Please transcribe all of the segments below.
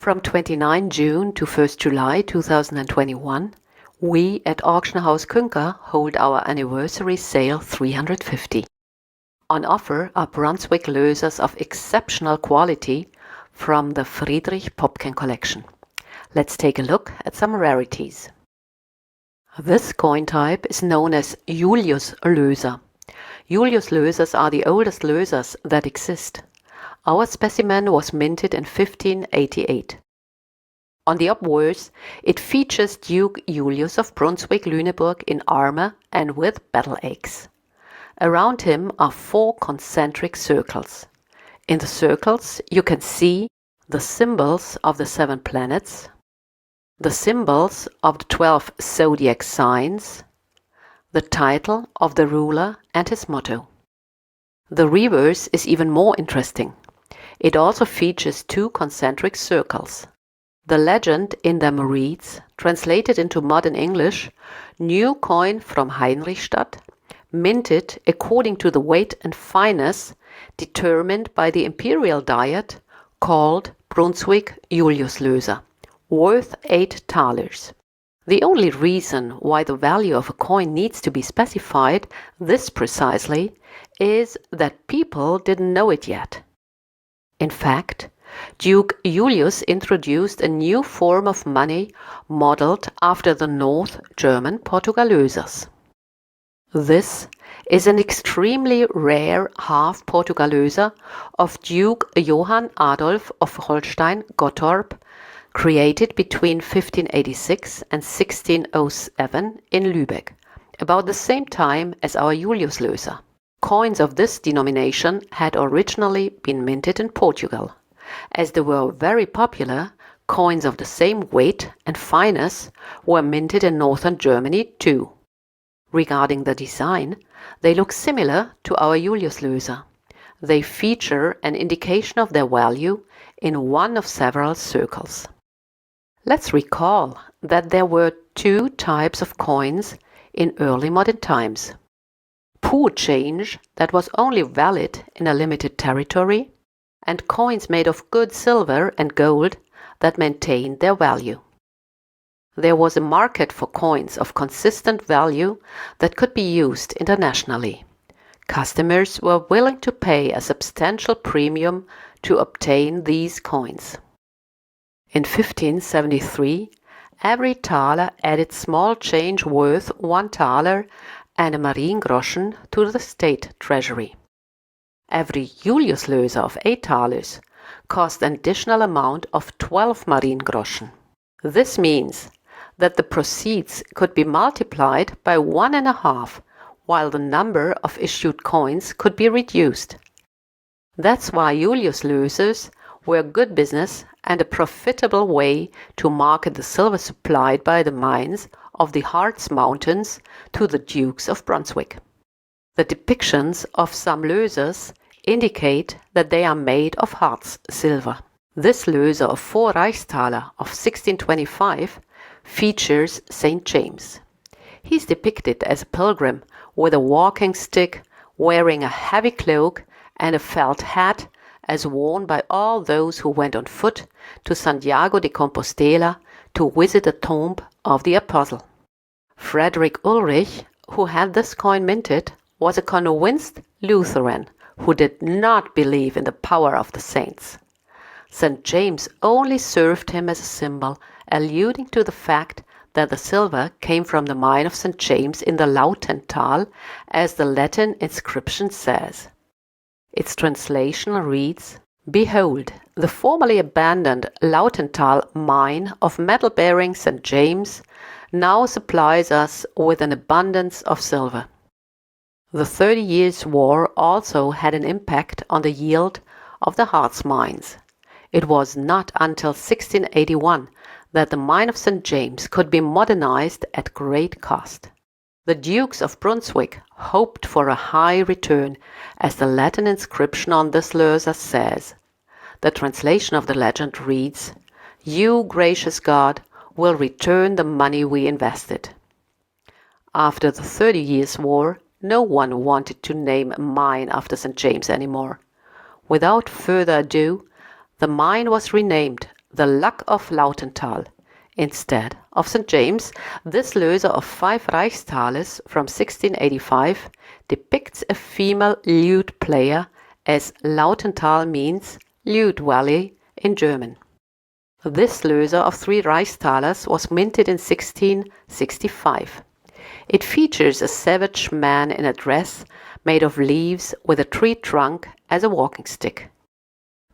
From 29 June to 1st July 2021, we at Auction House Künker hold our anniversary sale 350. On offer are Brunswick Lösers of exceptional quality from the Friedrich Popken Collection. Let's take a look at some rarities. This coin type is known as Julius Löser. Julius Lösers are the oldest Lösers that exist. Our specimen was minted in 1588. On the obverse, it features Duke Julius of Brunswick-Lüneburg in armor and with battle axe. Around him are 4 concentric circles. In the circles, you can see the symbols of the 7 planets, the symbols of the 12 zodiac signs, the title of the ruler and his motto. The reverse is even more interesting. It also features 2 concentric circles. The legend in them reads, translated into modern English, new coin from Heinrichstadt, minted according to the weight and fineness determined by the imperial diet, called Brunswick Julius Löser, worth 8 thalers. The only reason why the value of a coin needs to be specified this precisely is that people didn't know it yet. In fact, Duke Julius introduced a new form of money modeled after the North German Portugalösers. This is an extremely rare half-Portugalöser of Duke Johann Adolf of Holstein-Gottorp, created between 1586 and 1607 in Lübeck, about the same time as our Julius Löser. Coins of this denomination had originally been minted in Portugal. As they were very popular, coins of the same weight and fineness were minted in northern Germany too. Regarding the design, they look similar to our Julius Löser. They feature an indication of their value in one of several circles. Let's recall that there were 2 types of coins in early modern times. Poor change that was only valid in a limited territory, and coins made of good silver and gold that maintained their value. There was a market for coins of consistent value that could be used internationally. Customers were willing to pay a substantial premium to obtain these coins. In 1573, every thaler added small change worth 1 thaler and a Mariengroschen to the state treasury. Every Julius Löser of 8 thalers cost an additional amount of 12 Mariengroschen. This means that the proceeds could be multiplied by 1.5, while the number of issued coins could be reduced. That's why Julius Lösers were good business and a profitable way to market the silver supplied by the mines of the Harz Mountains to the Dukes of Brunswick. The depictions of some Lösers indicate that they are made of Harz silver. This Löser of 4 Reichsthaler of 1625 features St. James. He's depicted as a pilgrim with a walking stick, wearing a heavy cloak and a felt hat as worn by all those who went on foot to Santiago de Compostela to visit the tomb of the apostle. Friedrich Ulrich, who had this coin minted, was a convinced Lutheran who did not believe in the power of the saints. St. James only served him as a symbol, alluding to the fact that the silver came from the mine of St. James in the Lautental, as the Latin inscription says. Its translation reads, "Behold, the formerly abandoned Lautental mine of metal-bearing St. James now supplies us with an abundance of silver." The 30 Years' War also had an impact on the yield of the Harz mines. It was not until 1681 that the mine of St. James could be modernized at great cost. The Dukes of Brunswick hoped for a high return, as the Latin inscription on this Löser says. The translation of the legend reads, "You, gracious God, will return the money we invested." After the 30 Years' War, no one wanted to name a mine after St. James anymore. Without further ado, the mine was renamed the Luck of Lautenthal. Instead of St. James, this Löser of 5 Reichsthalers from 1685 depicts a female lute player, as Lautenthal means lute valley in German. This Löser of 3 Reichsthalers was minted in 1665. It features a savage man in a dress made of leaves with a tree trunk as a walking stick.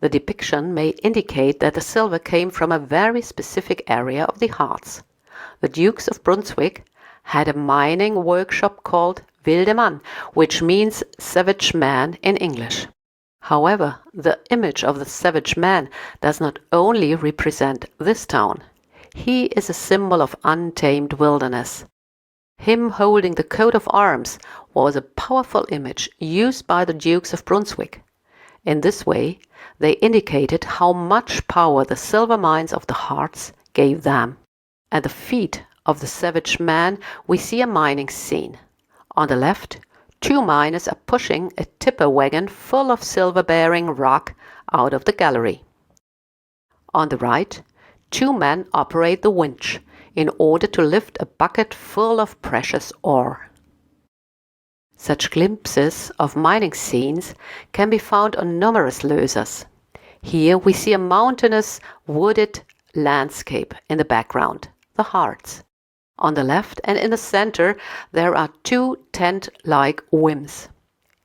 The depiction may indicate that the silver came from a very specific area of the Harz. The Dukes of Brunswick had a mining workshop called Wilde Mann, which means savage man in English. However, the image of the savage man does not only represent this town. He is a symbol of untamed wilderness. Him holding the coat of arms was a powerful image used by the Dukes of Brunswick. In this way, they indicated how much power the silver mines of the Harz gave them. At the feet of the savage man, we see a mining scene. On the left, 2 miners are pushing a tipper wagon full of silver-bearing rock out of the gallery. On the right, 2 men operate the winch in order to lift a bucket full of precious ore. Such glimpses of mining scenes can be found on numerous Lösers. Here we see a mountainous, wooded landscape in the background, the Harz. On the left and in the center there are 2 tent-like whims.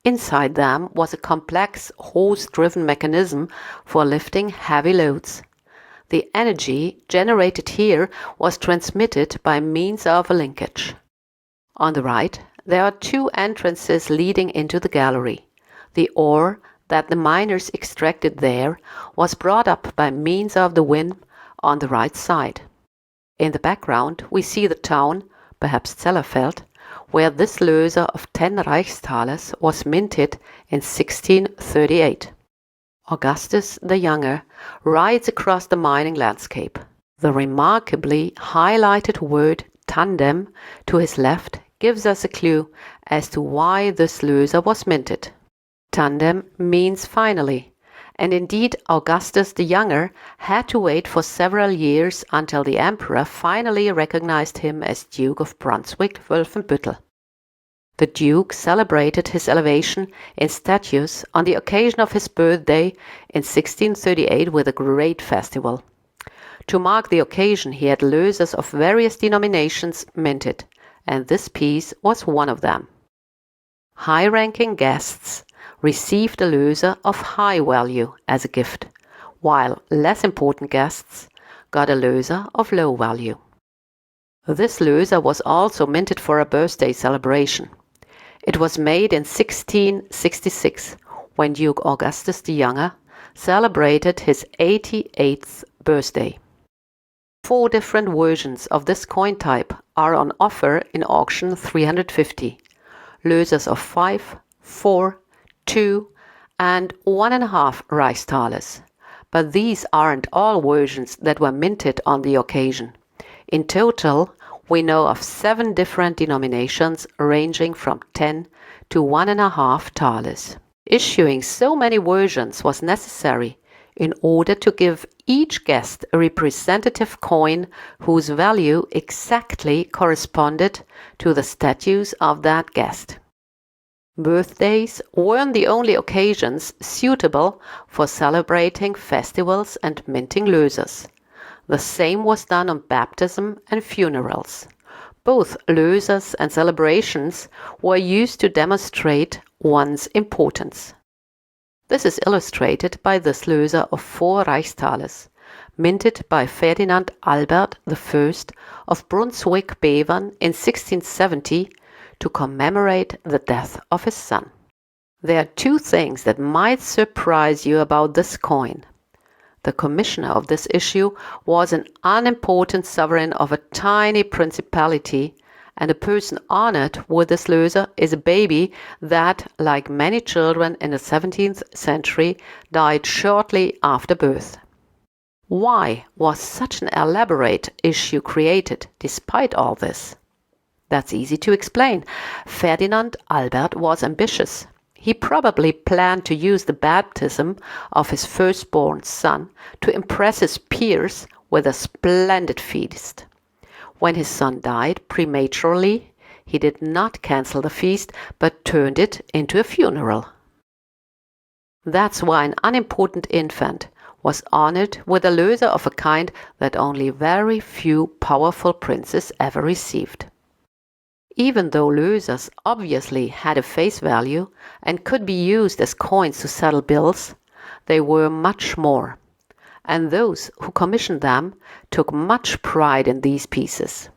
Inside them was a complex hose-driven mechanism for lifting heavy loads. The energy generated here was transmitted by means of a linkage. On the right, there are 2 entrances leading into the gallery. The ore that the miners extracted there was brought up by means of the whim on the right side. In the background, we see the town, perhaps Zellerfeld, where this Löser of 10 Reichsthalers was minted in 1638. Augustus the Younger rides across the mining landscape. The remarkably highlighted word tandem to his left gives us a clue as to why this Löser was minted. Tandem means finally, and indeed Augustus the Younger had to wait for several years until the emperor finally recognized him as Duke of Brunswick-Wolfenbüttel. The Duke celebrated his elevation in statues on the occasion of his birthday in 1638 with a great festival. To mark the occasion, he had Lösers of various denominations minted, and this piece was one of them. High-ranking guests received a Löser of high value as a gift, while less important guests got a Löser of low value. This Löser was also minted for a birthday celebration. It was made in 1666, when Duke Augustus the Younger celebrated his 88th birthday. 4 different versions of this coin type are on offer in auction 350. Lösers of 5, 4, 2 and 1.5 Reichsthalers. But these aren't all versions that were minted on the occasion. In total, we know of 7 different denominations ranging from 10 to 1.5 thalers. Issuing so many versions was necessary in order to give each guest a representative coin whose value exactly corresponded to the status of that guest. Birthdays weren't the only occasions suitable for celebrating festivals and minting Lösers. The same was done on baptism and funerals. Both Lösers and celebrations were used to demonstrate one's importance. This is illustrated by this Löser of 4 Reichsthalers, minted by Ferdinand Albert I of Brunswick-Bevern in 1670 to commemorate the death of his son. There are 2 things that might surprise you about this coin. The commissioner of this issue was an unimportant sovereign of a tiny principality, and a person honored with this Löser is a baby that, like many children in the 17th century, died shortly after birth. Why was such an elaborate issue created despite all this? That's easy to explain. Ferdinand Albert was ambitious. He probably planned to use the baptism of his firstborn son to impress his peers with a splendid feast. When his son died prematurely, he did not cancel the feast, but turned it into a funeral. That's why an unimportant infant was honored with a Löser of a kind that only very few powerful princes ever received. Even though Lösers obviously had a face value and could be used as coins to settle bills, they were much more, and those who commissioned them took much pride in these pieces.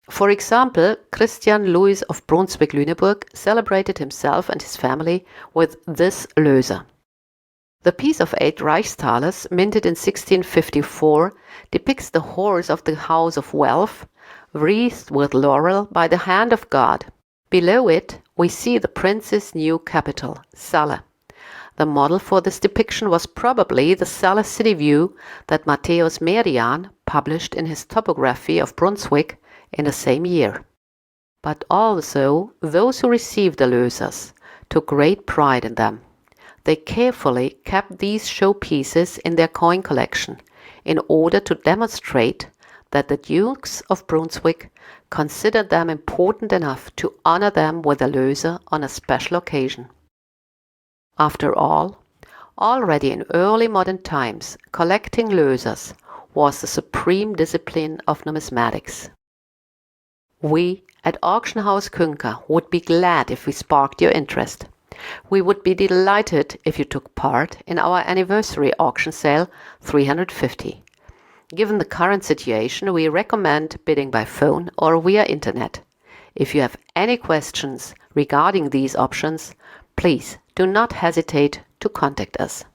For example, Christian Louis of Brunswick-Lüneburg celebrated himself and his family with this Löser. The piece of 8 Reichsthalers, minted in 1654, depicts the horse of the House of Wealth, wreathed with laurel by the hand of God. Below it, we see the prince's new capital, Celle. The model for this depiction was probably the Celle city view that Matthäus Merian published in his topography of Brunswick in the same year. But also, those who received the Lösers took great pride in them. They carefully kept these showpieces in their coin collection in order to demonstrate that the Dukes of Brunswick considered them important enough to honor them with a Löser on a special occasion. After all, already in early modern times, collecting Lösers was the supreme discipline of numismatics. We at Auction House Künker would be glad if we sparked your interest. We would be delighted if you took part in our anniversary auction sale 350. Given the current situation, we recommend bidding by phone or via internet. If you have any questions regarding these options, please do not hesitate to contact us.